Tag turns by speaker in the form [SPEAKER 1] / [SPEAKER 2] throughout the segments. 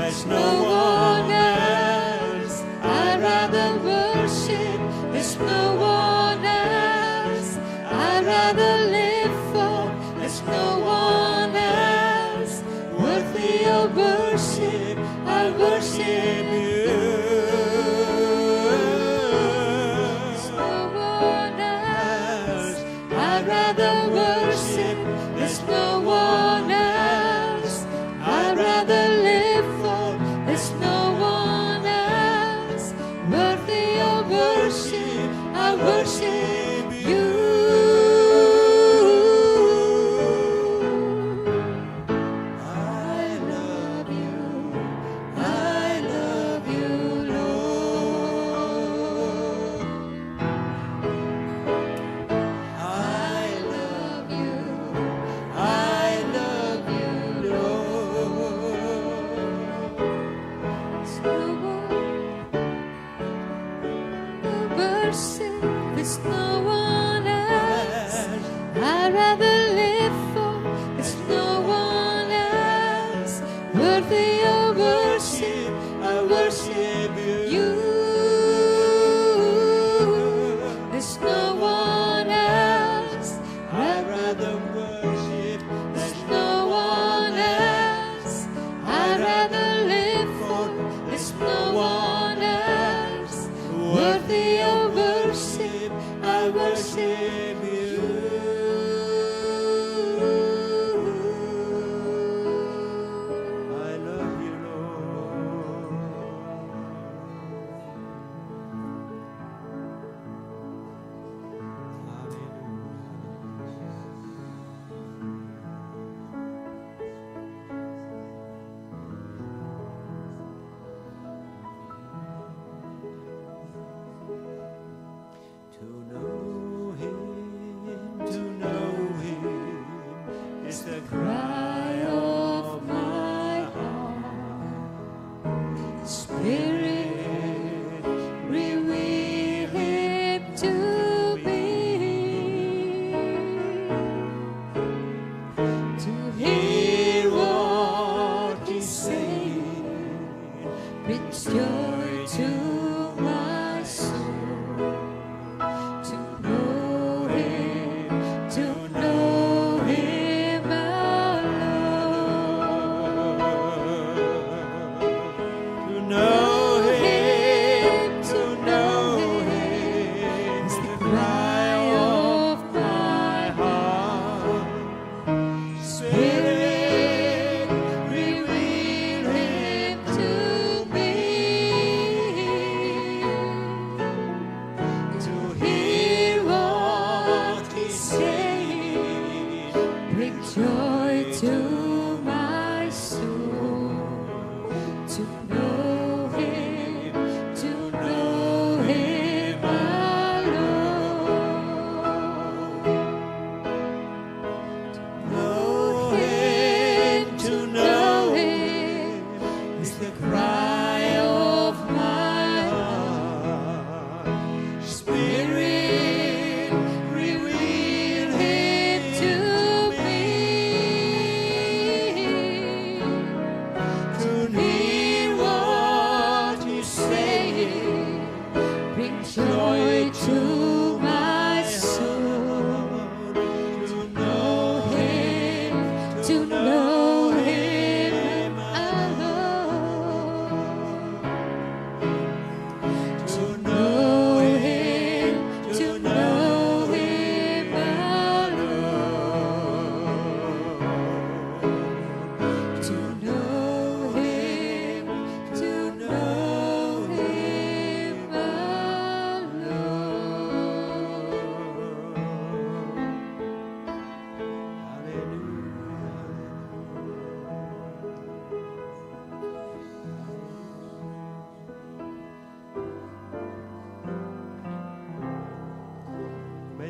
[SPEAKER 1] There's no one else I'd rather worship. There's no one else I'd rather live for. There's no one else worthy of worship. I worship you. There's no one else I'd rather worship. There's no one else I'd rather live for. There's no one else worthy of worship. I worship you. I love you. I love you, Lord. I love you. I love you, Lord. There's no one worship. There's no one else I'd rather live for. There's no one else worthy of worship. I worship you. There's no one else I'd rather worship. There's no one else I'd rather live for. There's no one else worthy of worship. I worship you. I love you, Lord. To know him is the cry of my heart. Spirit, reveal him to me. To hear what he's saying brings joy to my soul. To know him alone. To know him is the cry of my heart. Spirit, reveal him to me. To hear what he's saying bring joy to my soul. To know him alone. To know him is the cry of my heart. Spirit, reveal him to me. To hear what he's saying bring joy to my soul. To know him alone. To know him alone. To know him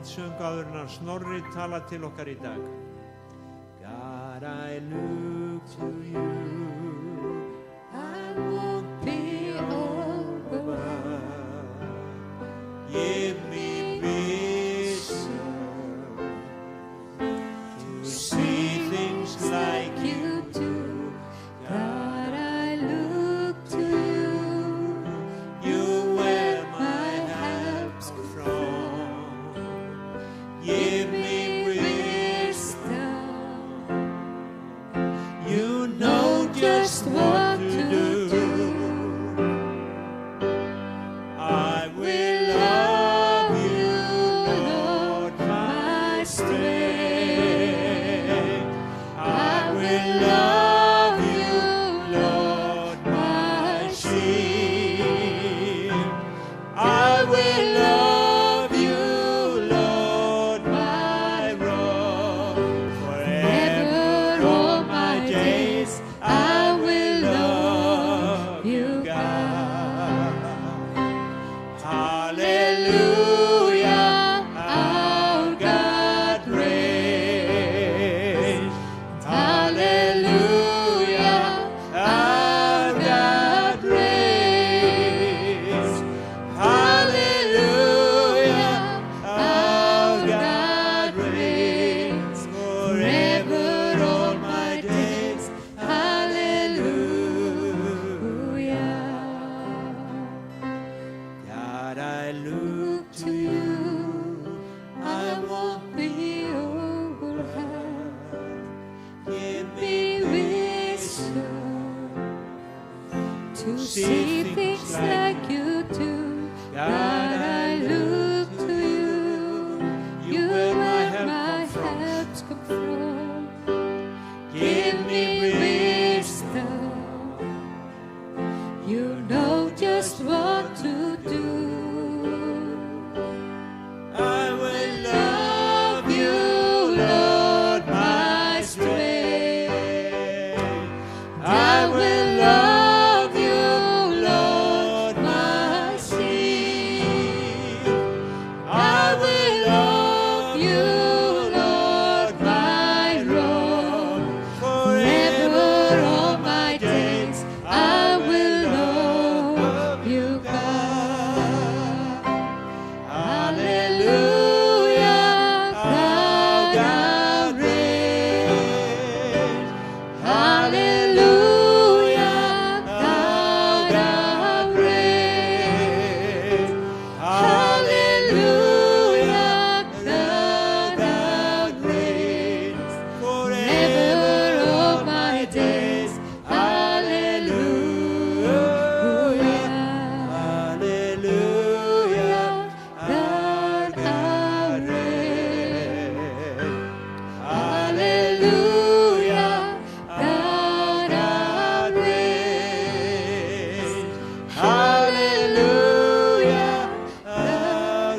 [SPEAKER 2] Söngmaðurinn hans Snorri tala til okkar í dag.
[SPEAKER 1] God, I look to you. I won't be overwhelmed. Give me vision to see things like you do. God, I look to see things like you do. God, I look to you. You where my help come from. Give me wisdom. You know just what to do.
[SPEAKER 2] I will love you, Lord, my strength. I will love you, Lord, my shield. I will love you, Lord, my rock. Forever all my days I will love you, God. Hallelujah, God reigns. Hallelujah, God reigns. Hallelujah, God reigns. Forever all my days. Hallelujah. Hallelujah, God reigns. Hallelujah, God reigns. Hallelujah,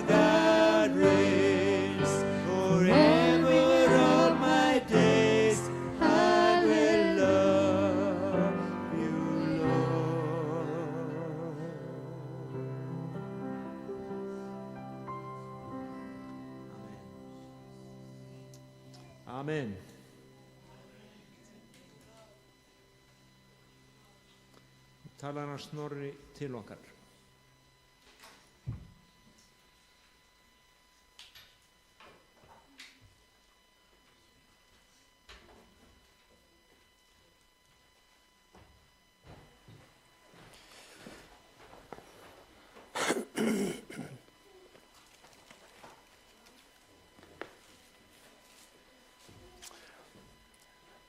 [SPEAKER 2] God reigns. Forever all my days I will love you, Lord. Amen. Talar hann Snorri til okkar.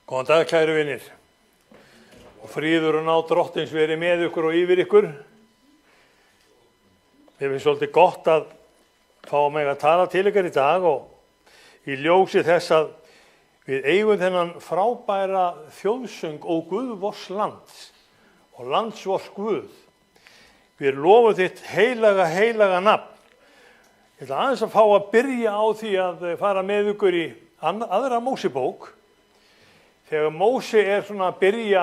[SPEAKER 3] Góðan dag, kæru vinir. Og fríður og ná Drottins verið með ykkur og yfir ykkur. Mér finnst svolítið gott að fá mig að tala til ykkur í dag og í ljósi þess að við eigum þennan frábæra þjóðsöng Ó Guð vors lands og lands vors Guð. Við lofum þitt heilaga nafn. Ég ætla aðeins að fá að byrja á því að fara með ykkur í aðra Mósebók. Þegar Móse svona að byrja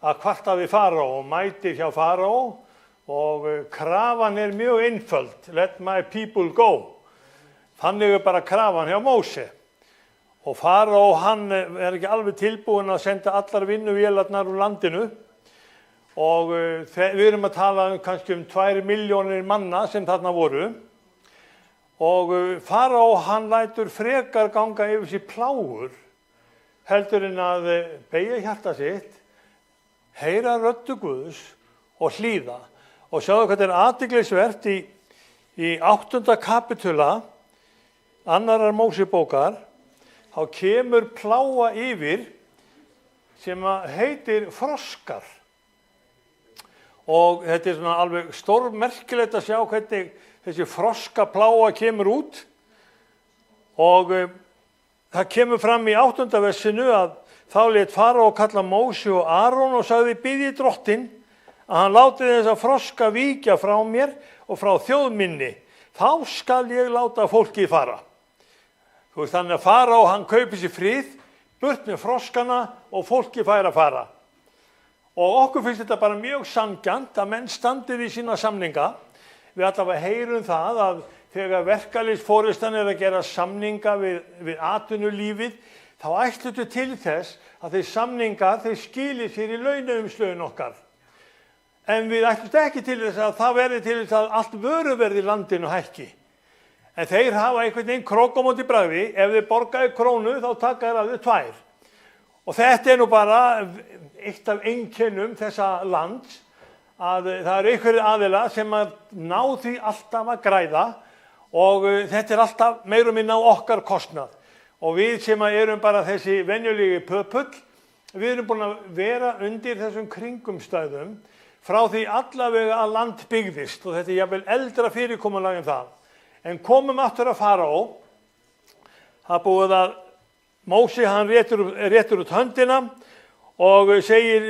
[SPEAKER 3] að kvarta við Faraó og mætir hjá Faraó og krafan mjög einföld, let my people go. Þannig bara krafan hjá Móse. Og Faraó hann ekki alveg tilbúinn að senda allar vinnuvélarnar úr landinu og við erum að tala kannski 2 milljónir manna sem þarna voru. Og Faraó hann lætur frekar ganga yfir sig plágur heldur en að beygja hjarta sitt, heyra röddu Guðs og hlýða. Og sjáðu hvað athyglisvert í 8. kapitula annarar Mósebókar, þá kemur plága yfir sem heitir froskar. Og þetta svona alveg stórmerkilegt að sjá hvernig þessi froskaplága kemur út. Og það kemur fram í 8. versinu að þá lét Faraó kalla Móse og Aron og sagði biðji Drottinn að hann láti þessa froska víkja frá mér og frá þjóð minni. Þá skal ég láta fólkið fara. Þú veist, þannig að Faraó hann kaupi sér frið, burt með froskana og fólkið fær að fara. Og okkur finnst þetta bara mjög sanngjarnt að menn standi við sína samninga. Við allavega heyrum það að þegar verkalýðsforystan að gera samninga við atvinnulífið, þá ætluðu til þess að þeir samningar skili sér í launaumslögin okkar. En við ætluðu ekki til þess að það verði til þess að allt vöruverð í landinu hækki. En þeir hafa einhvern veginn krók á móti bragði, ef þeir borgaði krónu þá taka þeir af þeir 2. Og þetta nú bara eitt af einkennum þessa lands, að það einhverjir aðilar sem að ná því alltaf að græða og þetta alltaf meira og minna á okkar kostnað. Og við sem erum bara þessi venjulegi pöpull, við erum búin að vera undir þessum kringumstæðum frá því allavega að land byggðist, og þetta er jafnvel eldra fyrirkomulag en það. En komum aftur að Faraó. Það búið að Móse, hann réttur út höndina og segir,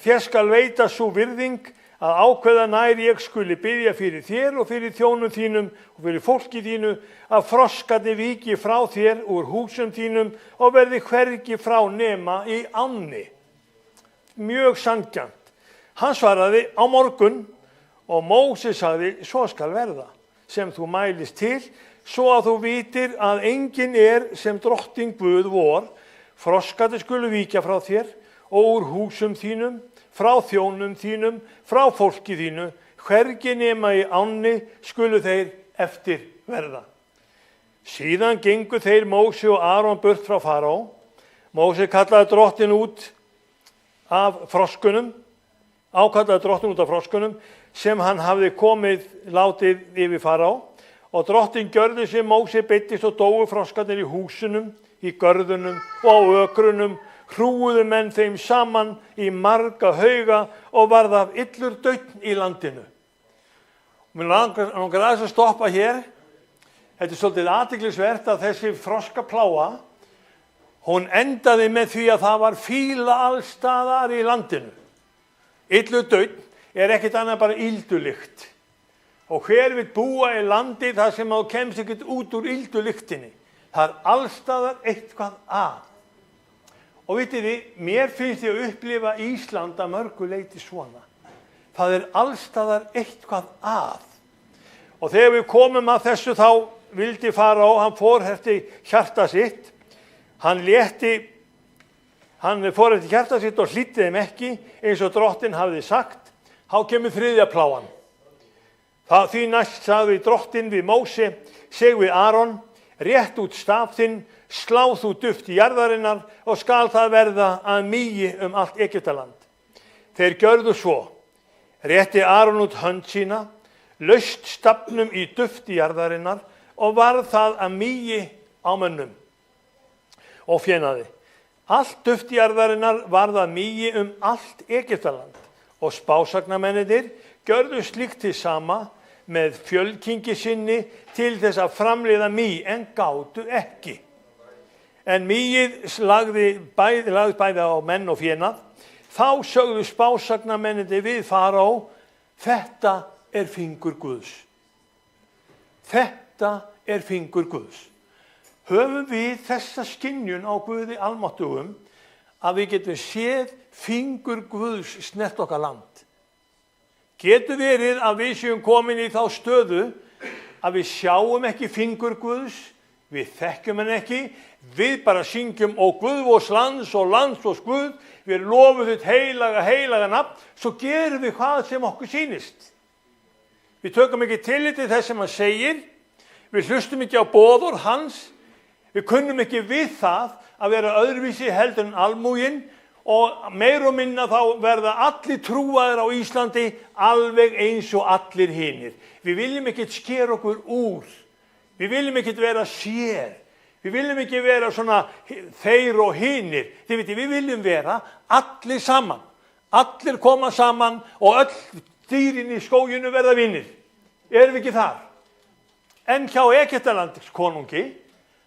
[SPEAKER 3] þér skal veita sú virðing að ákveða nær ég skuli biðja fyrir þér og fyrir þjónum þínum og fyrir fólki þínu, að froskarnir víki frá þér úr húsum þínum og verði hvergi frá nema í ánni. Mjög sanngjarnt. Hann svaraði, á morgun, og Móse sagði, svo skal verða, sem þú mælist til, svo að þú vitir að enginn sem drottin Guð vor, froskarnir skulu víkja frá þér og úr húsum þínum, frá þjónum þínum, frá fólki þínu, hvergi nema í ánni skulu þeir eftir verða. Síðan gengu þeir Móse og Aron burt frá Faraó. Móse kallaði drottin út af froskunum, sem hann hafði látið yfir Faraó. Og drottin gjörði sem Móse beiddist og dóu froskarnir í húsunum, í görðunum og á ökrunum, hrúuðu menn þeim saman í marga hauga og varð af illur dauðn í landinu. Mér langar aðeins að stoppa hér. Þetta er svolítið athyglisvert að þessi froskaplága, hún endaði með því að það var fýla alls staðar í landinu. Illur dauðn ekkert annað bara ýldulykt. Og hver vill búa í landi þar sem þú kemst ekkert út úr ýldulyktinni? Það alls staðar eitthvað að. Og vitið þið, mér finnst ég að upplifa Ísland að mörgu leyti svona. Það alls staðar eitthvað að. Og þegar við komum að þessu þá vildi Faraó, hann fórherti hjarta sitt. Hann fórherti hjarta sitt og hlýddi þeim ekki, eins og drottin hafði sagt. Þá kemur þriðja plágan. Því næst sagði drottin við Móse, seg við Aron, rétt út staf þinn, slá þú duft í jarðarinnar og skal það verða að mýi allt Egyptaland. Þeir gjörðu svo, rétti Aron út hönd sína, laust stafnum í duft í jarðarinnar og varð það að mýi á mönnum. Og fjenaði, allt duft í jarðarinnar varð að mýi allt Egyptaland og spásagnamennirnir gjörðu slíkt til sama með fjölkingi sinni til þess að framleiða mý, en gátu ekki. En mýið lagði bæði á menn og fjenað. Þá sögðu spásagnamennirnir við Faraó, þetta fingur Guðs. Þetta fingur Guðs. Höfum við þessa skynjun á Guði almáttugum að við getum séð fingur Guðs snert okkar land? Getur verið að við séum komin í þá stöðu að við sjáum ekki fingur Guðs, við þekkjum hann ekki, við bara syngjum ó Guð vors lands og lands vors Guð, við lofum þitt heilaga nafn, svo gerum við hvað sem okkur sýnist. Við tökum ekki tillit til þess sem hann segir, við hlustum ekki á boðorð hans, við kunnum ekki við það að vera öðruvísi heldur en almúginn, og meir og minna þá verða allir trúaðir á Íslandi alveg eins og allir hinir. Við viljum ekki skera okkur úr. Við viljum ekki vera sér. Við viljum ekki vera svona þeir og hinir. Þið veitir, við viljum vera allir saman. Allir koma saman og öll dýrin í skóginu verða vinir. Erum við ekki þar? En hjá Egyptalands konungi,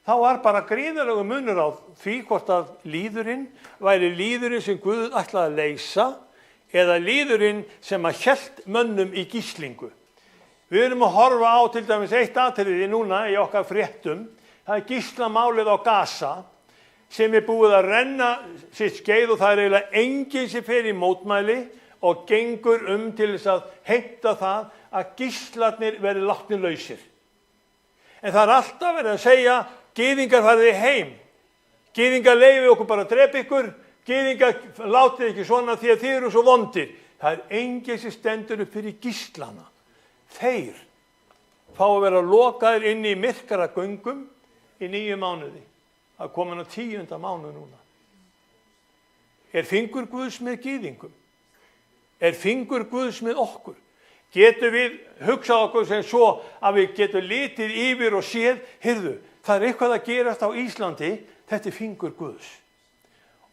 [SPEAKER 3] þá var bara gríðarlegur munur á því hvort að líðurinn væri líðurinn sem Guð ætlaði að leysa eða líðurinn sem að hélt mönnum í gíslingu. Við erum að horfa á til dæmis eitt atriði núna í okkar fréttum. Það gíslamálið á Gaza sem búið að renna sitt skeið og það eiginlega enginn sem fer í mótmæli og gengur til þess að heimta það að gíslarnir verði látnir lausir. En það alltaf verið að segja, gyðingar farið heim. Gyðingar leyfi okkur bara að drepa ykkur. Gyðingar látið ekki svona því að þið eru svo vondir. Það enginn sem stendur upp fyrir gíslana. Þeir fá að vera lokaðir inn í myrkara göngum í 9 mánuði. Það komin á 10. mánuð núna. Fingur Guðs með gyðingum? Fingur Guðs með okkur? Getum við hugsað okkur sem svo að við getum litið yfir og séð, heyrðu, það eitthvað að gerast á Íslandi, þetta fingur Guðs.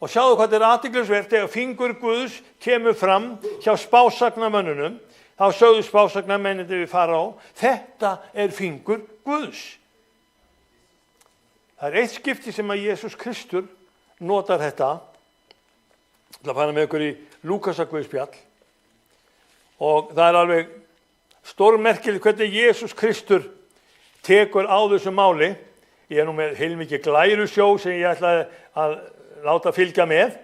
[SPEAKER 3] Og sjáðu hvað er athyglisvert þegar fingur Guðs kemur fram hjá spásagnamönnunum, þá sögðu spásagnamennirnir við Faraó, þetta er fingur Guðs. Það er eitt skipti sem að Jesús Kristur notar þetta. Ég ætla að fara með ykkur í Lúkasarguðspjall og það er alveg stórmerkilegt hvernig Jesús Kristur tekur á þessu máli. Ég er nú með heilmikið glærusjó sem ég ætlaði að láta fylgja með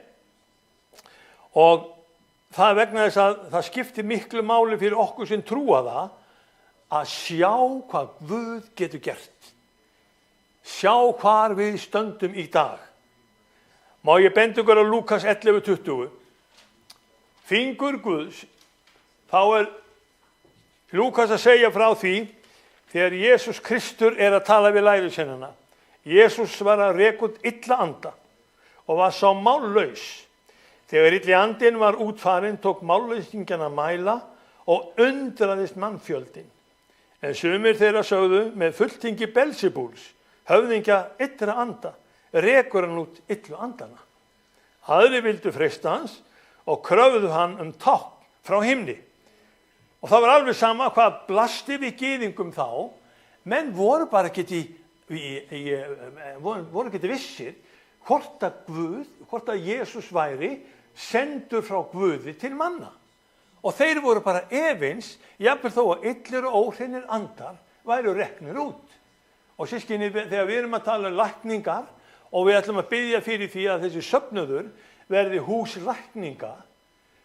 [SPEAKER 3] og það er vegna þess að það skiptir miklu máli fyrir okkur sem trúa það að sjá hvað Guð getur gert. Sjá hvar við stöndum í dag. Má ég benda ykkur á Lúkas 11:20. Fingur Guðs, þá er Lúkas að segja frá því þegar Jesús Kristur er að tala við lærisveinana. Jesús var að reka út illa anda og var sá mállaus. Þegar illi andinn var útfarinn tók mállausingjan að mæla og undraðist mannfjöldin. En sumir þeirra sögðu með fulltingi Belzebúls, höfðingja illra anda, rekur hann út illu andana. Aðrir vildu freista hans og kröfðu hann tákn frá himni. Og það var alveg sama hvað blasti við gyðingum þá, menn voru bara ekki vissir hvort að Jesús væri sendur frá Guði til manna. Og þeir voru bara efins, jafnvel þó að illir og óhreinir andar væru reknir út. Og sískinni, þegar við erum að tala um lækningar og við ætlum að biðja fyrir því að þessi söfnuður verði hús lækninga,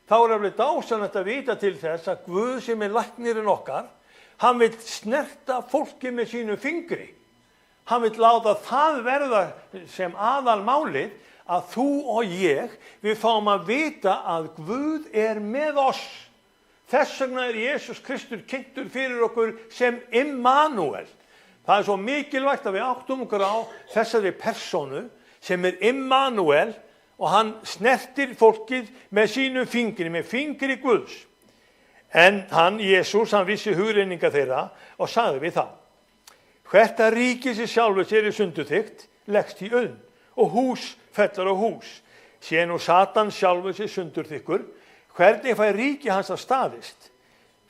[SPEAKER 3] þá er alveg dásanlegt að vita til þess að Guð sem er læknirinn okkar, hann vill snerta fólki með sínu fingri. Hann vill láta það verða sem aðalmálið að þú og ég, við fáum að vita að Guð er með oss. Þess vegna er Jesús Kristur kynntur fyrir okkur sem Immanuel. Það er svo mikilvægt að við áttum okkur á þessari persónu sem er Immanuel og hann snertir fólkið með sínu fingri, með fingri Guðs. En hann, Jesús, hann vissi hugrenninga þeirra og sagði við þá: hvert að ríkið sem sjálfur sér í sunduþykkt leggst í auðn og hús fellur á hús. Sé nú Satan sjálfur sér sundurþykkur, hvernig fær ríki hans að staðist?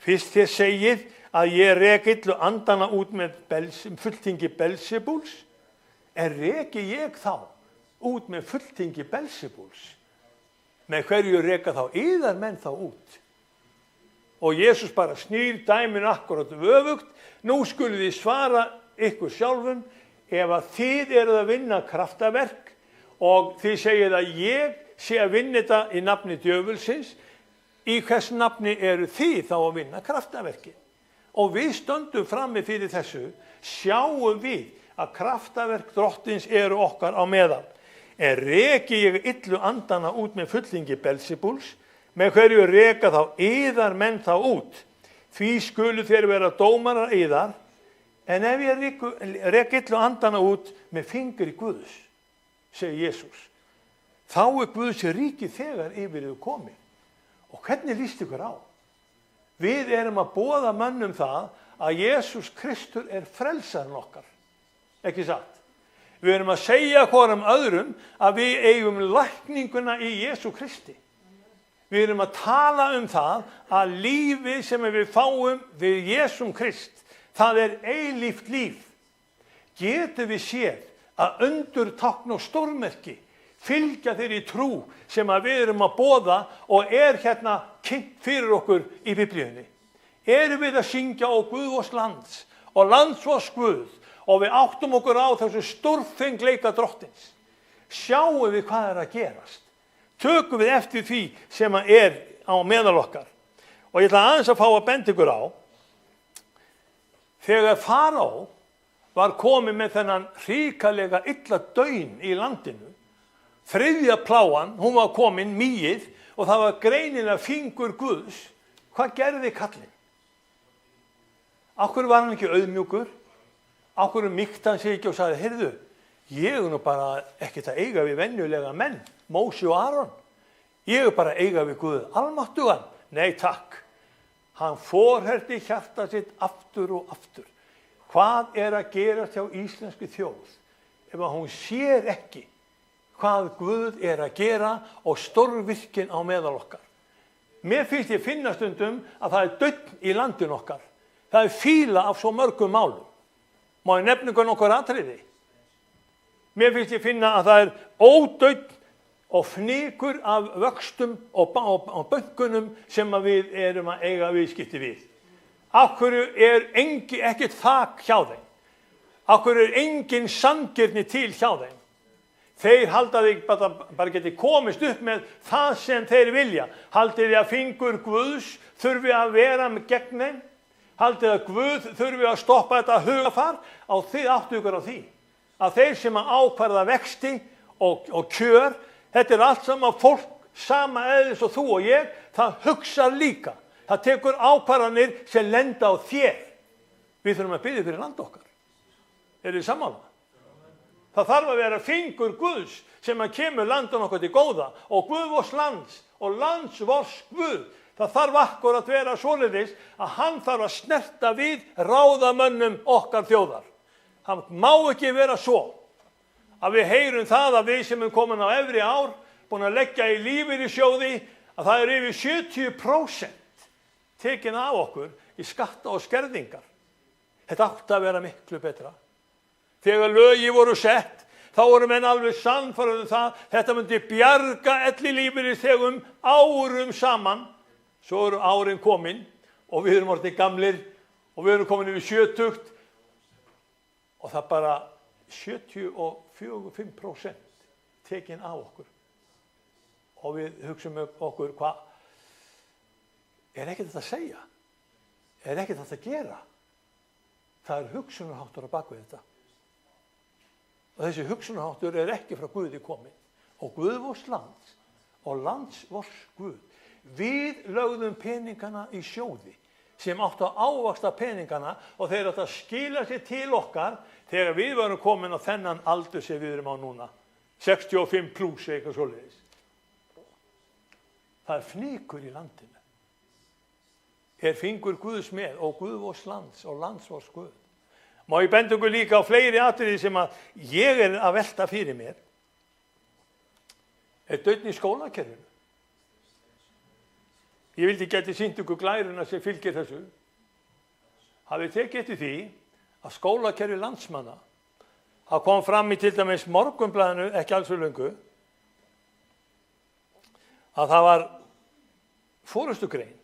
[SPEAKER 3] Fyrst þér segið að ég rek illu andana út með fulltingi Belzebúls, reki ég þá út með fulltingi Belzebúls? Með hverju reka þá yðar menn þá út? Og Jesús bara snýr dæminu akkurat öfugt. Nú skuluð þið svara ykkur sjálfum, ef að þið eruð að vinna kraftaverk og þið segið að ég sé að vinna þetta í nafni djöfulsins, í hvers nafni eru þið þá að vinna kraftaverki? Og við stöndum frammi fyrir þessu, sjáum við að kraftaverk drottins eru okkar á meðal. En reki ég illu andana út með fulltingi Belzebúls, með hverju reka þá yðar menn þá út? Því skulu þér vera dómarar yðar, en ef ég rek illu andana út með fingri Guðs, segir Jesús, þá er Guðs ríki þegar yfir þau komið. Og hvernig líst ykkur á? Við erum að boða mönnum það að Jesús Kristur er frelsarinn okkar. Ekki satt? Við erum að segja hvorum öðrum að við eigum lækninguna í Jesú Kristi. Við erum að tala um það að lífið sem við fáum við Jesúm Krist, það er eilíft líf. Getum við séð að undur, tákn og stórmerki fylgja þeirri trú sem að við erum að boða og er hérna kynnt fyrir okkur í Biblíunni? Erum við að syngja á Guð vors lands og lands vors Guð og við áttum okkur á þessu stórfengleika drottins? Sjáum við hvað er að gerast? Tökum við eftir því sem að er á meðal okkar? Og ég ætla aðeins að fá að benda ykkur á, þegar Faraó var komið með þennan hrikalega illa daun í landinu, þriðja plágan, hún var komin, mýið, og það var greinilega fingur Guðs, hvað gerði kallinn? Af hverju var hann ekki auðmjúkur? Af hverju mýkti hann sig ekki og sagði, heyrðu, ég er nú bara ekkert að eiga við venjulega menn, Mósi og Aron. Ég er bara að eiga við Guð almáttugan. Nei, takk. Hann forherti hjarta sitt aftur og aftur. Hvað er að gerast hjá íslenski þjóð ef að hún sér ekki hvað Guð að gera og stórvirkin á meðal okkar. Mér finnst ég finna stundum að það dauðn í landinu okkar. Það fíla af svo mörgum málum. Má ég nefna nokkur atriði? Mér finnst ég finna að það ódauðn og fnykur af vöxtum og bönkunum sem að við erum að eiga viðskipti við. Af hverju ekkert þak hjá þeim? Af hverju engin sanngirni til hjá þeim? Þeir halda þig bara geti komist upp með það sem þeir vilja. Haldið þið að fingur Guðs þurfi að vera gegn þeim? Haldið að Guð þurfi að stoppa þetta hugafar? Á þið áttu ykkur á því. Að þeir sem að ákvarða vexti og kjör, þetta allt saman fólk, sama eðlis og þú og ég, það hugsa líka. Það tekur ákvarðanir sem lenda á þér. Við þurfum að biðja fyrir land okkar. Þið sammála? Það þarf að vera fingur Guðs sem að kemur landun okkar til góða og Guð vors lands og lands vors Guð. Það þarf akkur að vera svoleiðis að hann þarf að snerta við ráðamönnum okkar þjóðar. Það má ekki vera svo að við heyrum það að við sem erum komin á efri ár, búin að leggja í lífeyrissjóði, að það yfir 70% tekin af okkur í skatta og skerðingar. Þetta átti að vera miklu betra. Þegar lögi voru sett, þá voru menn alveg sannfærður það, þetta myndi bjarga ellilífeyrisþegum árum saman. Svo eru árin komin og við erum orðnir gamlir og við erum komin yfir 70 og það bara 74-5% tekin af okkur. Og við hugsum okkur, hvað ekkert þetta að segja? Ekkert þetta að gera? Það hugsunarháttur á bakvið þetta. Og þessi hugsunarháttur ekki frá Guði komin. Og Guð vors lands og lands vors Guð. Við lögðum peningana í sjóði sem áttu að ávaxta peningana og þeir áttu að skila sér til okkar þegar við varum komin á þennan aldur sem við erum á núna. 65 plus eitthvað svoleiðis. Það fnykur í landinu. Fingur Guðs með og Guð vors lands og lands vors Guð. Má ég benda ykkur líka á fleiri atriði sem að ég að velta fyrir mér. Dauðn í skólakerfinu. Ég vildi geti sýnt ykkur glæruna sem fylgir þessu. Hafið tekið eftir því að skólakerfi landsmanna, það kom fram í til dæmis Morgunblaðinu ekki alls fyrir löngu, að það var forystugrein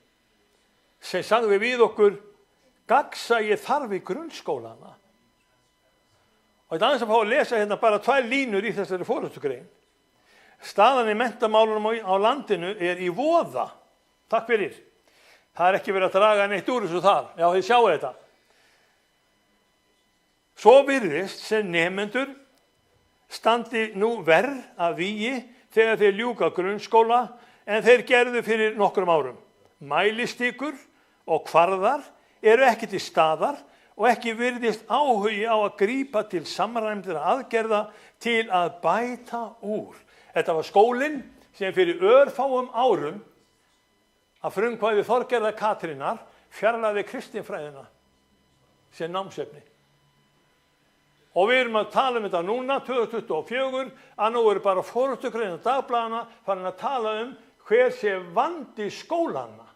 [SPEAKER 3] sem sagði við okkur gagnsæi þarf í grunnskólana. Og þetta aðeins að fá að lesa hérna bara 2 línur í þessari forystugrein. Staðan í menntamálunum á landinu í voða. Takk fyrir. Það ekki verið að draga neitt úr þessu þar. Já, þið sjáu þetta. Svo virðist sem nemendur standi nú verr að vígi þegar þeir ljúka grunnskóla en þeir gerðu fyrir nokkrum árum. Mælistikur og kvarðar eru ekki til staðar og ekki virðist áhugi á að grípa til samræmdra aðgerða til að bæta úr. Þetta var skólinn sem fyrir örfáum árum að frumkvæði Þorgerðar Katrínar fjarlægði kristinfræðina sem námsefni. Og við erum að tala þetta núna, 2024, að nú eru bara forystugreinar dagblaðana farin að tala hver sé vandi skólana.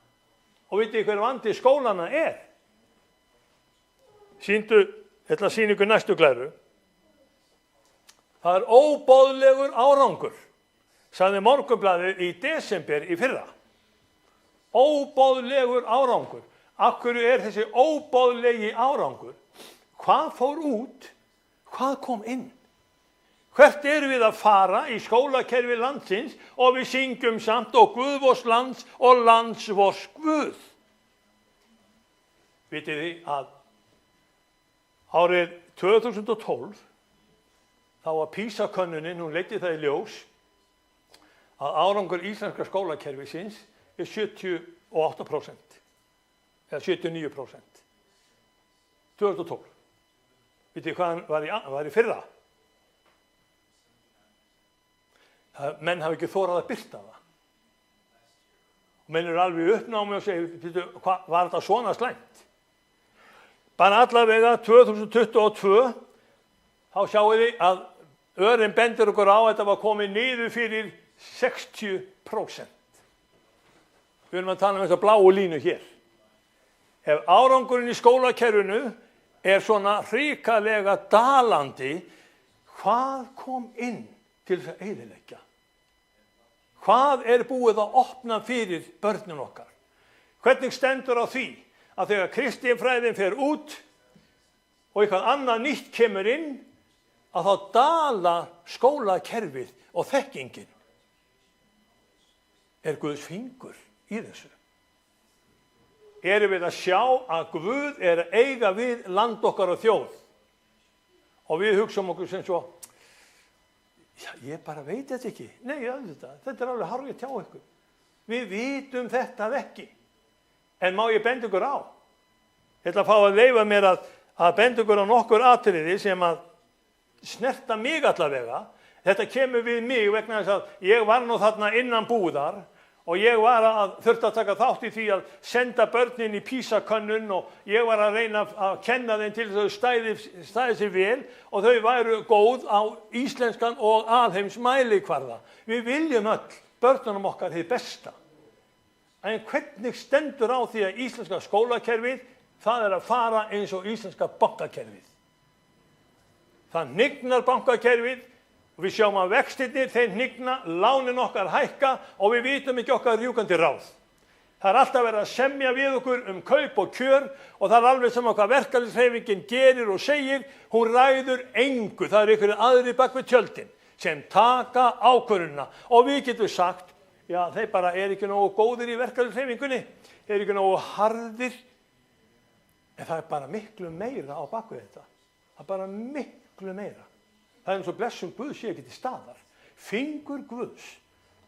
[SPEAKER 3] Og vitið hver vandi skólana Sýndu, ég ætla að sýna ykkur næstu glæru. Það óboðlegur árangur, sagði Morgunblaðið í desember í fyrra. Óboðlegur árangur. Af hverju þessi óboðlegi árangur? Hvað fór út? Hvað kom inn? Hvert erum við að fara í skólakerfi landsins og við syngjum samt og Guð vors lands og lands vors Guð? Vitið þið að árið 2012 þá var PISA-könnunin, hún leiddi það í ljós að árangur íslenska skólakerfisins 78% eða 79%. 2012. Vitið þið hvað hann var í fyrra? Menn hafa ekki þorað að birta það. Menn eru alveg í uppnámi og segja, var þetta svona slæmt? Bara allavega 2022, þá sjáum við að Örin bendir okkur á að þetta var komið niður fyrir 60%. Við erum að tala þessa bláu línu hér. Ef árangurinn í skólakerfinu svona hrikalega dalandi, hvað kom inn til þess að eyðileggja? Hvað búið að opna fyrir börnin okkar? Hvernig stendur á því að þegar kristinfræðin fer út og eitthvað annað nýtt kemur inn, að þá dala skólakerfið og þekkingin? Guðs fingur í þessu? Erum við að sjá að Guð að eiga við land okkar og þjóð? Og við hugsum okkur sem svo, já, ég bara veit þetta ekki. Nei, þetta alveg harfið hjá ykkur. Við vitum þetta ekki. En má ég benda ykkur á? Ég ætla að fá að leyfa mér að benda ykkur á nokkur atriði sem að snerta mig allavega. Þetta kemur við mig vegna þess að ég var nú þarna innan búðar og ég var þurfti að taka þátt í því að senda börnin í PISA-könnun og ég var að reyna að kenna þeim til þess að þau stæði sig vel og þau væru góð á íslenskan og alheims mælikvarða. Við viljum öll börnunum okkar hið besta. En hvernig stendur á því að íslenska skólakerfið, það að fara eins og íslenska bankakerfið? Það hnignar bankakerfið og við sjáum að vextirnir, þeir hnigna, lánin okkar hækka og við vitum ekki okkar rjúkandi ráð. Það alltaf verið að semja við okkur kaup og kjör og það alveg sem okkar verkalýðshreyfingin gerir og segir, hún ræður engu. Það einhverjir aðrir bak við tjöldin sem taka ákvörðunina og við getum sagt, já, þeir bara ekki nógu góðir í verkalýðshreyfingunni, þeir ekki nógu harðir, en það bara miklu meira á bak við þetta. Það bara miklu meira. Það eins og blessun Guðs sé ekki til staðar. Fingur Guðs,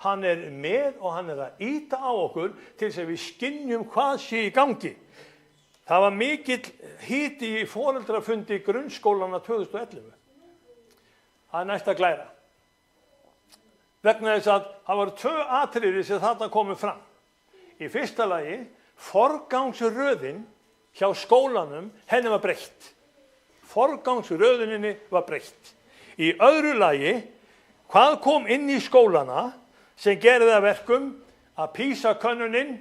[SPEAKER 3] hann með og hann að ýta á okkur til þess að við skynjum hvað sé í gangi. Það var mikill hiti í foreldrafundi grunnskólana 2011. Það næst að glæra. Vegna þess að það var 2 atriði sem þarna komu fram. Í fyrsta lagi, forgangsröðin hjá skólanum, henni var breytt. Forgangsröðuninni var breytt. Í öðru lagi, hvað kom inn í skólana sem gerði það verkum að PISA-könnunin,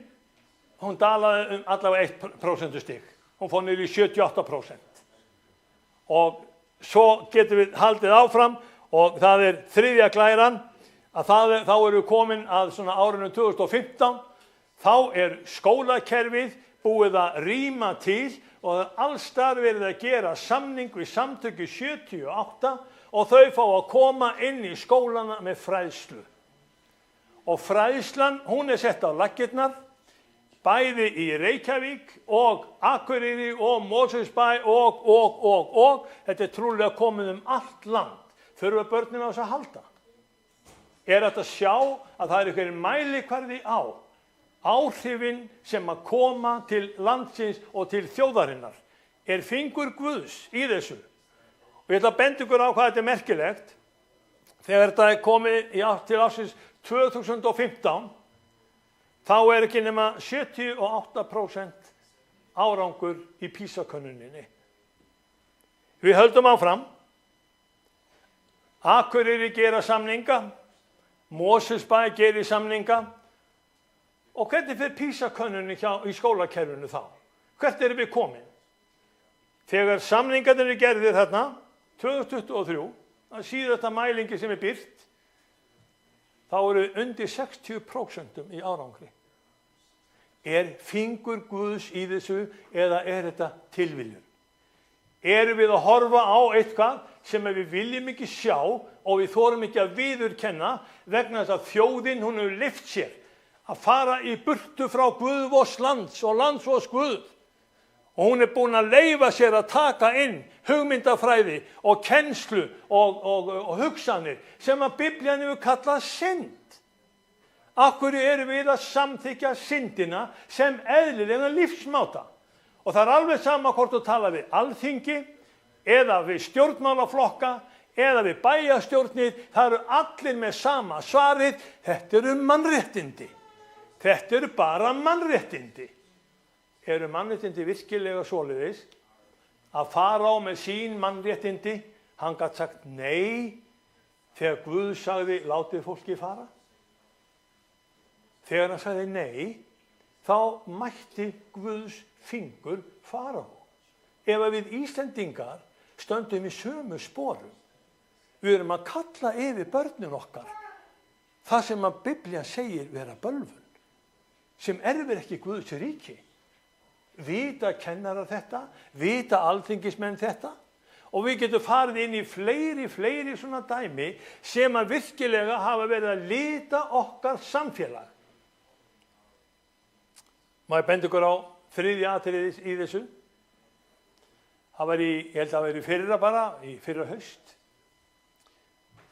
[SPEAKER 3] hún dalaði allavega 1% stig. Hún fór niður í 78%. Og svo getum við haldið áfram og það þriðja glæran að þá erum við komin að svona árinu 2015. Þá skólakerfið búið að rýma til og allstar verið að gera samning við samtöku 78 og þau fá að koma inn í skólana með fræðslu. Og fræðslan, hún sett á laggirnar, bæði í Reykjavík og Akureyri og Mosfellsbæ og. Þetta trúlega komið allt land. Þurfa börnin á þess að halda. Hægt að sjá að það einhver mælikvarði á áhrifin sem að koma til landsins og til þjóðarinnar. Fingur Guðs í þessu. Og ég ætla að benda ykkur á hvað þetta merkilegt. Þegar þetta komið til ársins 2015, þá ekki nema 78% árangur í PISA-könnuninni. Við höldum áfram. Akureyri gera samninga, Mosfellsbæ gerir samninga. Og hvernig fer PISA-könnunin í skólakerfinu þá? Hvert við komin? Þegar samningarnir gerðir þarna, 2023, að síðasta mælingi sem birt, þá undir 60% í árangri. Fingur Guðs í þessu eða þetta tilviljun? Við að horfa á eitthvað sem við viljum ekki sjá og við þorum ekki að viðurkenna vegna þess að þjóðin, hún hefur lyft sér að fara í burtu frá Guð vors lands og lands vors Guð. Og hún búin að leyfa sér að taka inn hugmyndafræði og kennslu og hugsanir sem að Biblían hefur kallað synd. Af hverju við að samþykja syndina sem eðlilega lífsmáta? Og það alveg sama hvort þú tala við alþingi eða við stjórnmálaflokka eða við bæjarstjórnir, það allir með sama svarið, þetta mannréttindi. Þetta bara mannréttindi. Mannréttindi virkilega svoleiðis að fara á með sín mannréttindi? Hann gat sagt nei, þegar Guð sagði látið fólki fara? Þegar hann sagði nei, þá mætti Guðs fingur fara á. Ef að við Íslendingar stöndum í sömu sporum, við erum að kalla yfir börnin okkar það sem að Biblía segir vera bölvun, sem erfir ekki Guðs ríki. Vita kennarar þetta, vita alþingismenn þetta, og við getum farið inn í fleiri svona dæmi sem að virkilega hafa verið að lita okkar samfélag. Má ég benda ykkur á þriðja atriðið í þessu? Það var ég held að það var í fyrra haust.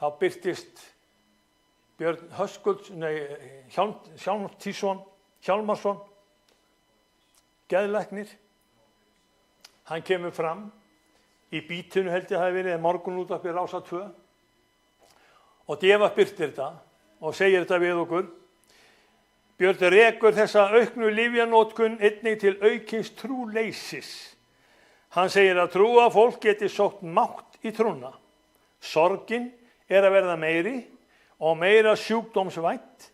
[SPEAKER 3] Þá birtist Björn Hjálmarsson, geðlæknir. Hann kemur fram í Bítinu, held ég hafi verið, Morgunútvarpi Rás 2, og Deva birtir þetta og segir þetta við okkur. Björn rekur þessa auknu lyfjanótkun einnig til aukins trúleysis. Hann segir að trúa fólk geti sótt mátt í trúna. Sorgin að verða meiri og meira sjúkdómsvænt.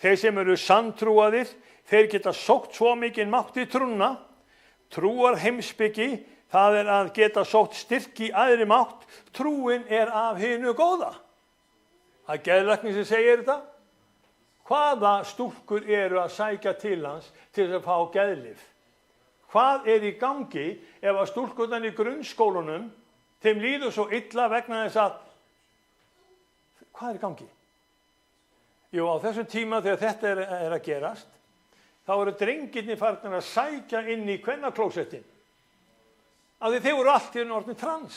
[SPEAKER 3] Þeir sem eru sanntrúaðir, þeir geta sótt svo mikinn mátt í trúna. Trúar heimspeki, það að geta sótt styrk í aðri mátt. Trúin af hinu góða. Það er geðlæknir sem segir þetta. Hvaða stúlkur eru að sækja til hans til að fá geðlyf? Hvað í gangi ef að stúlkurnar í grunnskólunum, þeim líður svo illa vegna þess að, hvað í gangi? Jú, á þessum tíma þegar þetta að gerast, þá eru drengirnir farnir að sækja inn í kvennaklósettin. Af því þeir voru allt í einu orðnir trans.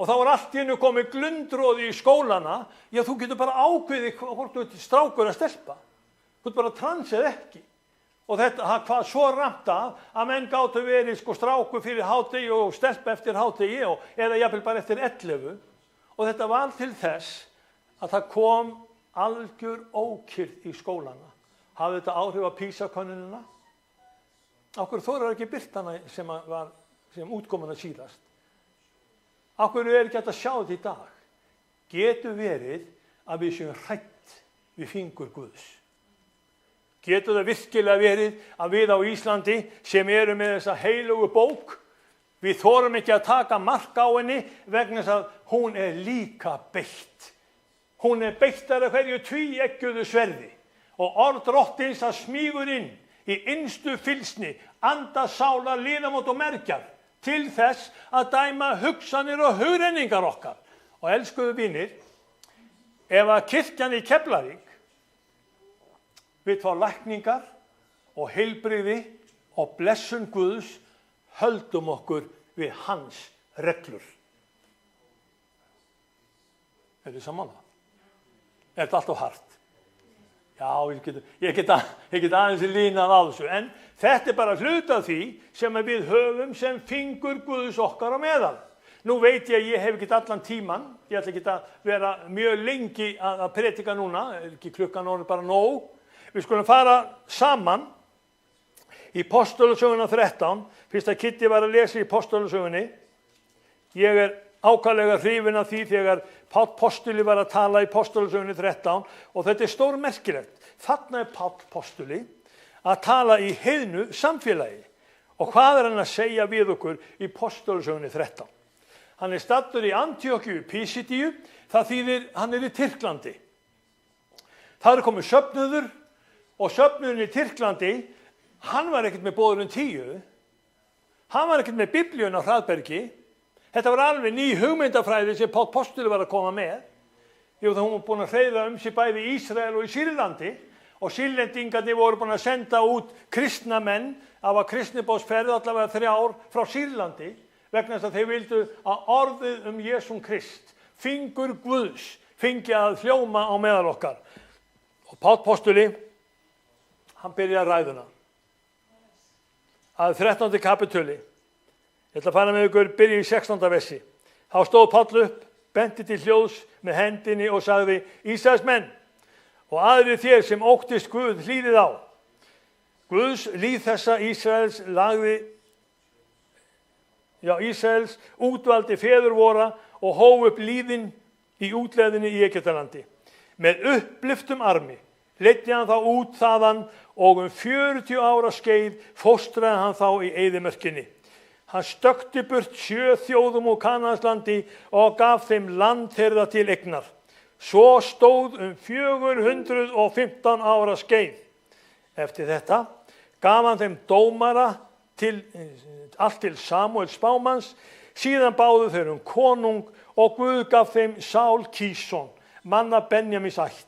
[SPEAKER 3] Og þá var allt í einu komið glundroði í skólana. Já, þú getur bara ákveðið hvort þú ert strákur að stelpa. Þú ert bara trans eða ekki. Og þetta hvað svo ramt að menn gátu verið strákur fyrir hádegi og stelpa eftir hádegi eða jafnvel bara eftir 11. Og þetta var til þess að það kom algjör ókyrrð í skólana. Hafði þetta áhrif á PISA-könnunina? Af hverju þorir ekki birtana sem útkomuna síðast? Af hverju ekki hægt að sjá þetta í dag? Getur verið að við séum hrædd við fingur Guðs? Getur það virkilega verið að við á Íslandi sem eru með þessa heilugu bók, við þorum ekki að taka mark á henni vegna þess að hún líka beitt. Hún beittar af hverju tvíeggjuðu sverði og orð Drottins að smýgur inn í innstu fylsni, anda, sálar, liðamót og mergjar til þess að dæma hugsanir og hugrenningar okkar. Og elskuðu vinir, ef að kirkjan í Keflavík við fá lækningar og heilbrigði og blessun Guðs, höldum okkur við hans reglur. Er þið sammála? Er þetta alltaf hart? Já, ég get aðeins línað á þessu, en þetta bara hluta því sem við höfum sem fingur Guðs okkar á meðal. Nú veit ég hef ekki allan tíman, ég ætla ekki að vera mjög lengi að predika núna, ekki klukkan orðin bara nóg. Við skulum fara saman í Postulasöguna 13, fyrst að Kitty var að lesa í Postulasögunni. Ég ákaflega hrifinn af því þegar Páll postuli var að tala í Postulasögunni 13 og þetta stórmerkilegt. Þarna Páll postuli að tala í heiðnu samfélagi. Og hvað hann að segja við okkur í Postulasögunni 13? Hann staddur í Antíókíu Písidíu, það þýðir hann í Tyrklandi. Það komið söfnuður og söfnuðurinn í Tyrklandi, hann var ekkert með boðurinn 10. Hann var ekkert með biblíun á hraðbergi. Þetta var alveg ný hugmyndafræði sem Páll postuli var að koma með. Jú, það hún var búin að hreiða sig bæði í Ísrael og í Sýrlandi og sýrlendingarnir voru búin að senda út kristna menn af að kristnibóðsferð allavega 3 ár frá Sýrlandi vegna þess að þeir vildu að orðið Jesúm Krist, fingur Guðs, fengi að hljóma á meðal okkar. Og Páll postuli, hann byrjaði ræðuna að 13. kapituli. Ég ætla að fara með ykkur, byrja í 16. versi. Þá stóð Páll upp, benti til hljóðs með hendinni og sagði: Ísraelsmenn og aðrir þér sem óttist Guð, hlýðið á. Guðs líð þessa Ísraels útvaldi feður vora og hóf upp líðin í útlegðinni í Egyptalandi. Með upplyftum armi leiddi hann þá út þaðan og 40 ára skeið fóstraði hann þá í eyðimörkinni. Hann stökkti burt 7 þjóðum úr Kanaanslandi og gaf þeim land þeirra til eignar. Svo stóð 415 ára skeið. Eftir þetta gaf hann þeim dómara allt til Samúel spámanns, síðan báðu þeir konung og Guð gaf þeim Sál Kísson, mann af Benjamins ætt.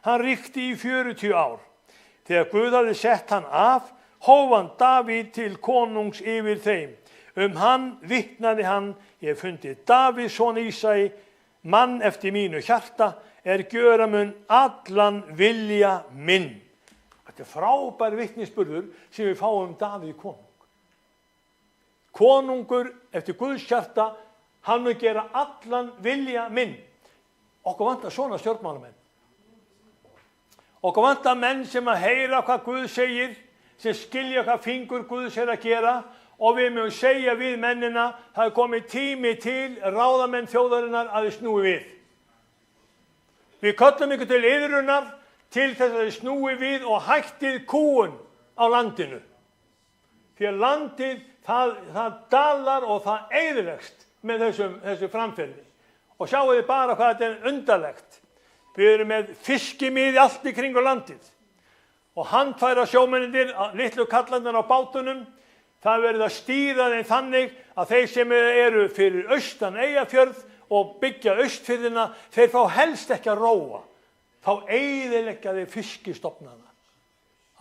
[SPEAKER 3] Hann ríkti í 40 ár. Þegar Guð hafði sett hann af, hóf hann Davíð til konungs yfir þeim. Hann vitnaði hann, ég hef fundið Davíð son Ísai, mann eftir mínu hjarta, gjöra mun allan vilja minn. Þetta frábær vitnisburður sem við fáum Davíð konung. Konungur eftir Guðs hjarta, hann mun gera allan vilja minn. Okkur vantar svona stjórnmálamenn. Okkur vantar menn sem að heyra hvað Guð segir, sem skilja hvað fingur Guðs að gera, og við mögum segja við mennina, það komið tími til ráðamenn þjóðarinnar að þið snúi við. Við köllum ykkur til iðrunar til þess að þið snúi við og hættið kúgun á landinu. Því að landið, það dalar og það eyðilegst með þessu framferði. Og sjáu þið bara hvað þetta undarlegt. Við erum með fiskimiði allt í kringu landið. Og handfæra sjómennir, litlu kallarnir á bátunum, það verið að stýra þeim þannig að þeir sem eru fyrir austan Eyjafjörð og byggja austfirðina, þeir fá helst ekki að róa. Þá eyðileggja þeir fiskistofnana.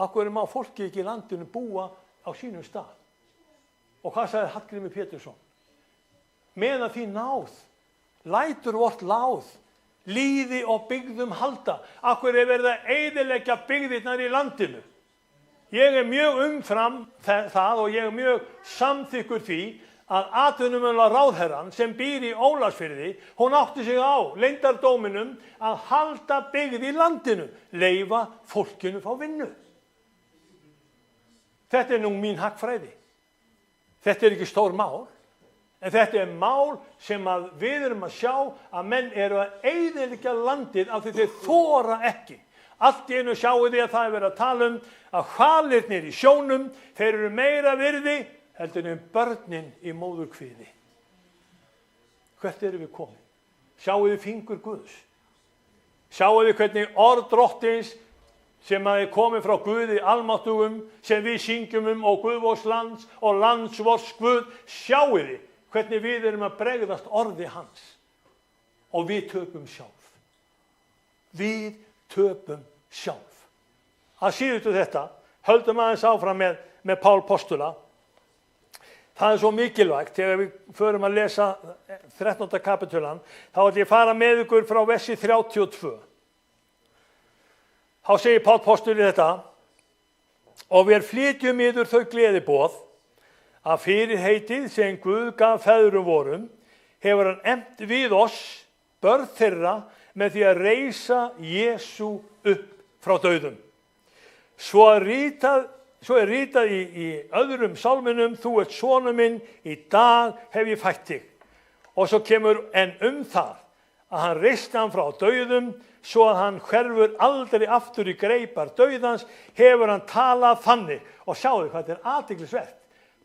[SPEAKER 3] Af hverju má fólki ekki í landinu búa á sínum stað? Og hvað sagði Hallgrímur Pétursson? Meðan því náð, lætur vort láð, líði og byggðum halda. Af hverju verið að eyðileggja byggðirnar í landinu? Ég mjög umfram það og ég mjög samþykkur því að atvinnumála ráðherrann sem býr í Ólafsfirði, hún átti sig á leyndardóminum að halda byggð í landinu, leyfa fólkinu fá vinnu. Þetta nú mín hagfræði. Þetta ekki stór mál, en þetta mál sem að við erum að sjá að menn eru að eyðileggja landið af því þeir þora ekki. Allt í einu sjáu þið að það verið að tala að hvalirnir í sjónum, þeir eru meira virði heldur en börnin í móðurkviði. Hvert erum við komin? Sjáu þið fingur Guðs. Sjáu þið hvernig orð drottins sem að komið frá Guði almáttugum, sem við syngjum og Guð vors lands og lands vors Guð. Sjáu þið hvernig við erum að bregðast orði hans. Og við töpum sjálf. Við töpum sjálf. Að síðustu þetta, höldum aðeins áfram með Pál postula. Það svo mikilvægt, þegar við förum að lesa 13. kapitulan, þá ætlum ég að fara með ykkur frá versi 32. Þá segir Pál postuli þetta: og við flytjum yður þau gleðiboð að fyrirheitið sem Guð gaf feðrum vorum, hefur hann efnt við oss, börn þeirra, með því að reisa Jesú upp frá dauðum. Svo er ritað í öðrum sálminum: þú ert sonur minn, í dag hef ég fætt þig. Og svo kemur en það að hann reisti hann frá dauðum, svo að hann hverfur aldrei aftur í greipar dauðans, hefur hann talað þannig. Og sjáðu hvað þetta athyglisvert.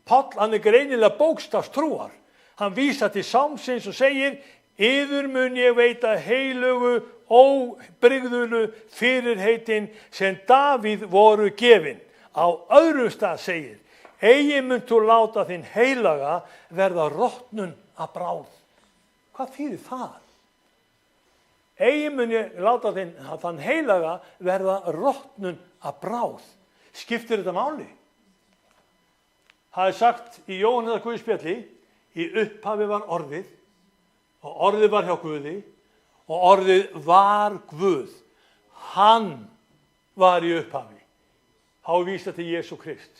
[SPEAKER 3] Páll, hann greinilega bókstafstrúar. Hann vísar til sámsins og segir: yður mun ég veita heilugu óbrigðulu fyrirheitin sem Davíð voru gefin. Á öðrum stað segir: eigi munt þú láta þinn heilaga verða rotnun að bráð. Hvað þýðir það? Eigi mun ég láta þann heilaga verða rotnun að bráð. Skiptir þetta máli? Það sagt í Jóhannesar Guðspjalli: í upphafi var orðið, og orðið var hjá Guði, og orðið var Guð. Hann var í upphafi. Há vísa til Jesú Krist.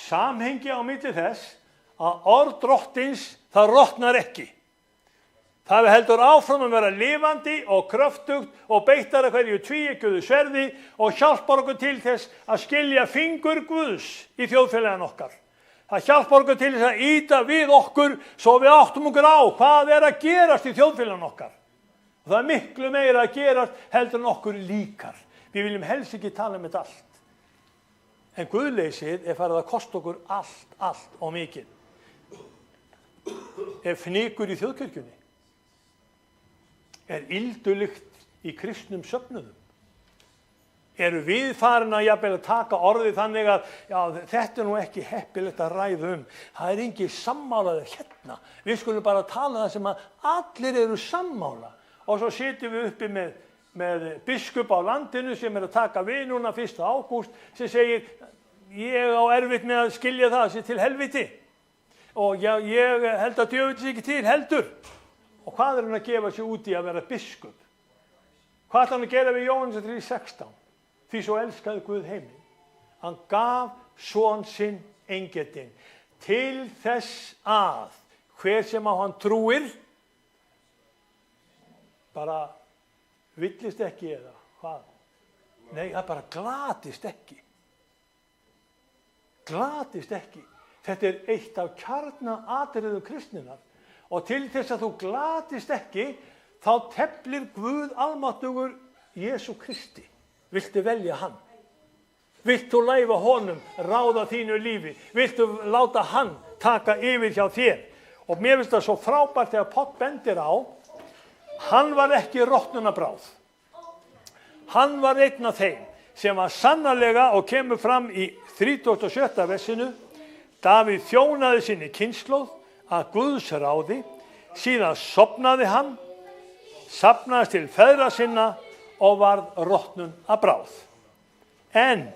[SPEAKER 3] Samhengi á milli þess að orð drottins, það rotnar ekki. Það heldur áfram að vera lifandi og kröftugt og beittar að hverju tvíeggjuðu sverði og hjálpar okkur til þess að skilja fingur Guðs í þjóðfélaginu okkar. Það hjálpar okkur til þess að ýta við okkur svo við áttum okkur á hvað að gerast í þjóðfélaginu okkar. Og það miklu meira að gerast heldur en okkur líkar. Við viljum helst ekki tala þetta allt. En guðleysið farið að kosta okkur allt og mikið. Fnykur í þjóðkirkjunni. Ildulykt í kristnum söfnuðum. Eru við farin að jafnvel að taka orðið þannig að já, þetta nú ekki heppilegt að ræða Það er engin sammálaður hérna. Við skulum bara tala það sem að allir eru sammála. Og svo sitjum við uppi með biskup á landinu sem að taka við núna 1. ágúst sem segir ég á erfitt með að skilja það sem til helviti. Og ég held að djöfull sé ekki til heldur. Og hvað hann að gefa sig út í að vera biskup? Hvað hann að gera við Jóhannes 3:16? Því svo elskaði Guð heiminn. Hann gaf son sinn eingetinn til þess að hver sem á hann trúir bara villist ekki eða hvað? Nei, það bara glatist ekki. Glatist ekki. Þetta er eitt af kjarnaatriðum kristninnar. Og til þess að þú glatist ekki, þá teflir Guð almáttugur Jesú Kristi. Viltu velja hann? Viltu leyfa honum ráða þínu lífi? Viltu láta hann taka yfir hjá þér? Og mér finnst það svo frábært þegar Páll bendir á, hann var ekki rotnunarbráð. Hann var einn af þeim sem var sannarlega og kemur fram í 37. versinu, Davíð þjónaði sinni kynslóð að Guðs ráði, síðan sofnaði hann, safnaðist til feðra sinna og varð rotnun að bráð. En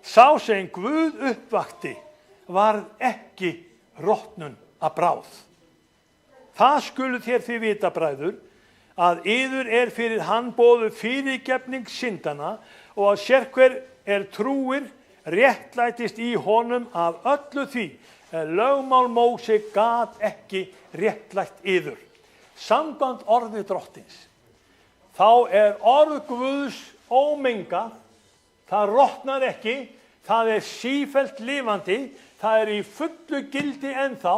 [SPEAKER 3] sá sem Guð uppvakti varð ekki rotnun að bráð. Það skuluð þér því vita, bræður, að yður fyrir hann boðuð fyrirgefning syndana og að sérhver trúir réttlætist í honum af öllu því lögmál Móse gat ekki réttlætt yður. Samkvæmt orði drottins. Þá orð Guðs ómengað, það rotnar ekki, það sífellt lifandi, það í fullu gildi ennþá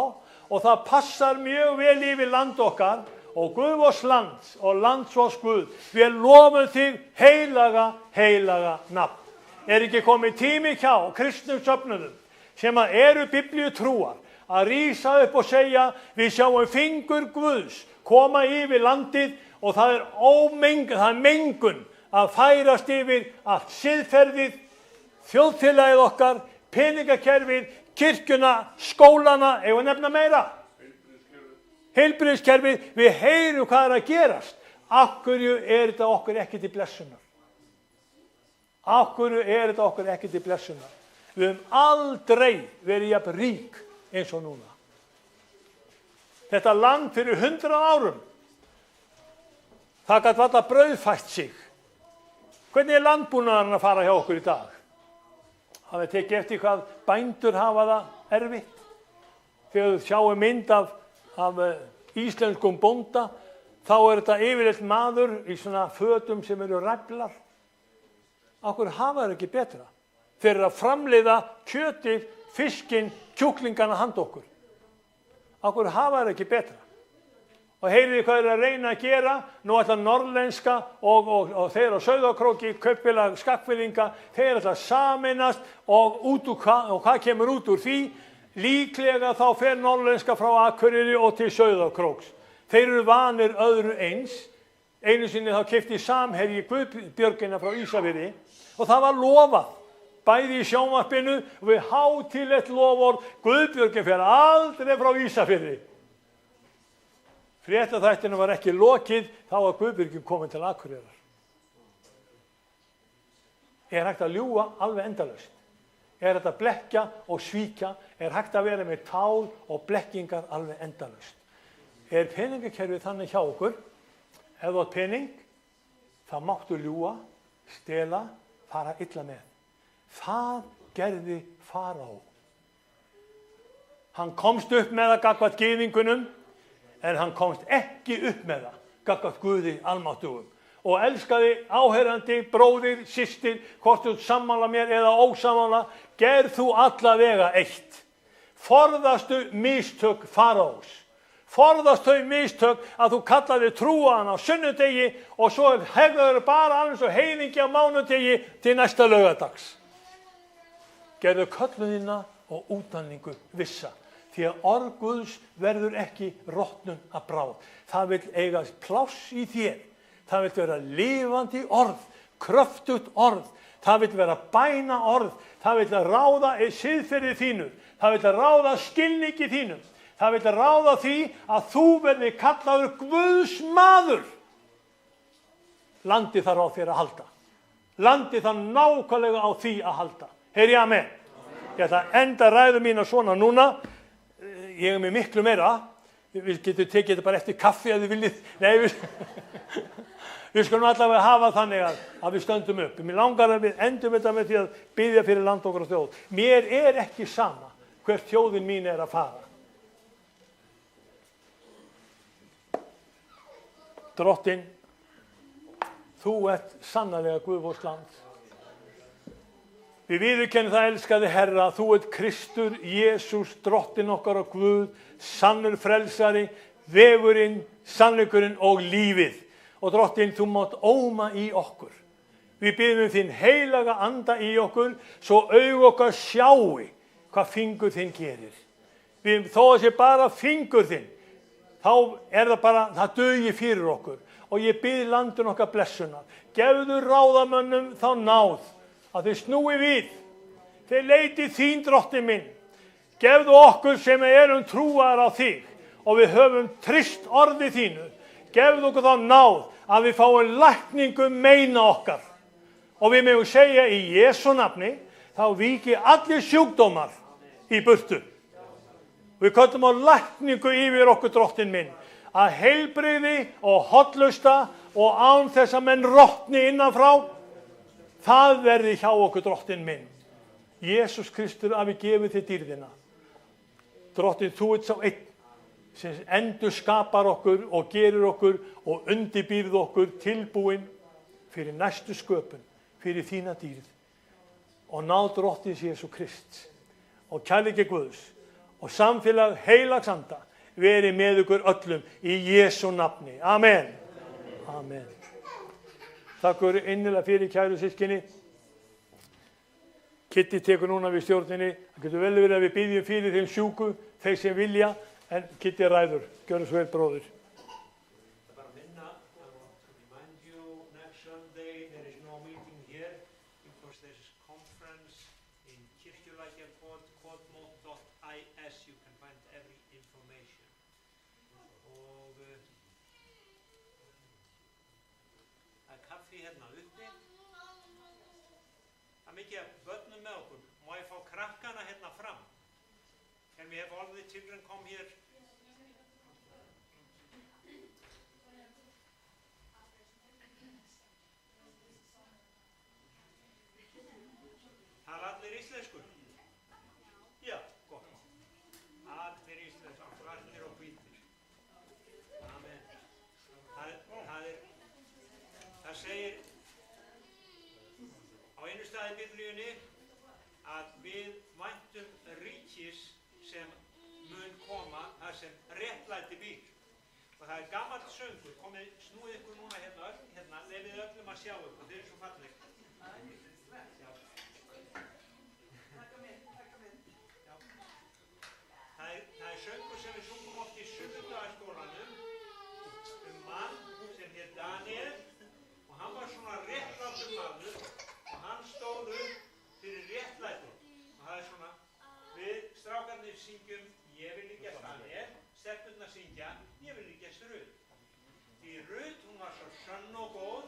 [SPEAKER 3] og það passar mjög vel yfir land okkar og Guð vors lands og lands vors Guð. Við lofum þig heilaga, heilaga nafn. Ekki komið tími hjá kristnum söfnuðum sem eru biblíutrúar að rísa upp og segja við sjáum fingur Guðs koma yfir landið og það mengun að færast yfir allt siðferðið, þjóðfélagið okkar, peningakerfið, kirkjuna, skólana, eigum að nefna meira. Heilbrigðiskerfið, við heyrum hvað að gerast. Af hverju þetta okkur ekki til blessunar? Af hverju þetta okkur ekki til blessunar? Við höfum aldrei verið jafn rík eins og núna. Þetta land fyrir 100 árum, það gat varla brauðfætt sig. Hvernig landbúnaðurinn að fara hjá okkur í dag? Hafið tekið eftir hvað bændur hafa það erfitt. Þegar þú sjáum mynd af íslenskum bónda, þá þetta yfirleitt maður í svona fötum sem eru ræflar. Okkur hafa það ekki betra. Þeir eru að framleiða kjötið, fiskinn, kjúklingana handa okkur. Okkur hafa það ekki betra. Og heyrið hvað að reyna að gera, nú ætla norðlenska og þeir á Sauðárkróki, kaupfélag Skagfirðinga, þeir ætla að sameinast og hvað kemur út úr því? Líklega þá fer norðlenska frá Akureyri og til Sauðárkróks. Þeir eru vanir öðru eins. Einu sinni þá keypti Samherji Guðbjörgina frá Ísafirði og það var lofað. Bæði í sjónvarpinu og við hátíðlegt loford, Guðbjörgin fer aldrei frá Ísafirði. Fréttaþættinu var ekki lokið, þá var Guðbjörgin komin til Akureyrar. Hægt að ljúga alveg endalaust? Hægt að blekkja og svíkja? Hægt að vera með tál og blekkingar alveg endalaust? Peningakerfið þannig hjá okkur? Ef þú átt pening, þá máttu ljúga, stela, fara illa með. Það gerði Faraó. Hann komst upp með það gagnvart gyðingunum, en hann komst ekki upp með það gagnvart Guði almáttugum. Og elskaði áheyrandi, bróðir, systir, hvort þú sammála mér eða ósammála, gerð þú alla vega eitt. Forðastu mistök Faraós. Forðast þau mistök að þú kallaði trúaðan á sunnudegi og svo hegðaður bara alveg svo heiðingi á mánudegi til næsta laugardags. Gerðu köllunina og útdanningu vissa, því að orð Guðs verður ekki rotnun að bráð. Það vil eiga pláss í þér. Það vil vera lifandi orð, kröftugt orð. Það vil vera bæna orð. Það vil ráða siðferði þínu. Það vil ráða skilningi þínum. Það vil ráða því að þú verði kallaður Guðs maður. Landi þarf á þér að halda. Landi þarf nákvæmlega á því að halda. Heyri amen. Ég ætla að enda ræðu mína svona núna. Ég með miklu meira. Við getum tekið þetta bara eftir kaffi ef þið viljið. Nei, við skulum allavega hafa þannig að við stöndum upp. Mér langar að við endum þetta með því að biðja fyrir land okkar og þjóð. Mér er ekki sama hvert þjóðin mín er að fara. Drottinn, þú ert sannarlega Guð vors land. Við viðurkennum það, elskaði Herra, þú ert Kristur, Jesús, Drottinn okkar og Guð, sannur frelsari, vegurinn, sannleikurinn og lífið. Og Drottinn, þú mátt óma í okkur. Við biðjum þín heilaga anda í okkur, svo augu okkar sjái hvað fingur þinn gerir. Þó að sé bara fingur þinn, þá er það bara, það dugi fyrir okkur. Og ég bið landin okkar blessunar. Gefðu ráðamönnum þá náð að þeir snúi við. Þeir leiti þín, Drottinn minn. Gefðu okkur sem erum trúar á þig og við höfum trist orði þínu. Gefðu okkur þá náð að við fáum lækningu meina okkar. Og við megum segja í Jesú nafni, þá víki allir sjúkdómar í burtu. Við köllum á lækningu yfir okkur, Drottinn minn, að heilbrigði og hollusta og án þess að menn rotni innanfrá, það verði hjá okkur, Drottinn minn. Jesús Kristur, að við gefum þér dýrðina. Drottinn, þú ert sá einn sem endur skapar okkur og gerir okkur og undirbýrð okkur tilbúin fyrir næstu sköpun, fyrir þína dýrð. Og náð Drottins Jesú Krist og kærleiki Guðs og samfélag heilags anda veri með ykkur öllum í Jesú nafni. Amen. Amen. Takk fyrir innilega fyrir, kæru systkini. Kitty tekur núna við stjórninni. Það getur vel verið að við biðjum fyrir þeim sjúku, þeir sem vilja, en Kitty ræður. Gjörðu svo vel, bróðir.
[SPEAKER 2] Bara minna, I want to remind you, next Sunday there is no meeting here because there is conference in kirkjulækjarkot.is. You can find every information. Og það er kaffi hérna uppi. Það er mikið af börnum með okkur. Má ég fá krakkana hérna fram? Can we have all the children come here? Það allir íslensku? Já, gott. Allir íslensku, svartir og hvítir. Amen. Það segir á einu stað í Biblíunni að við væntum ríkis sem mun koma þar sem réttlæti býr. Og það er gamall söngur, komið, snúið ykkur núna hérna, lefið öllum að sjá ykkur, þeir eru svo falleg. Já. Það er söngur sem við sungum oft í sunnudagaskólanum mann sem hér Daniel og hann var svona réttlátur maður og hann stóð upp fyrir réttlæti. Og það er svona, við strákarnir syngjum ég vil líkjast Daniel, stelpurnar syngja ég vil líkjast Rut. Því Rut, hún var svo sönn og góð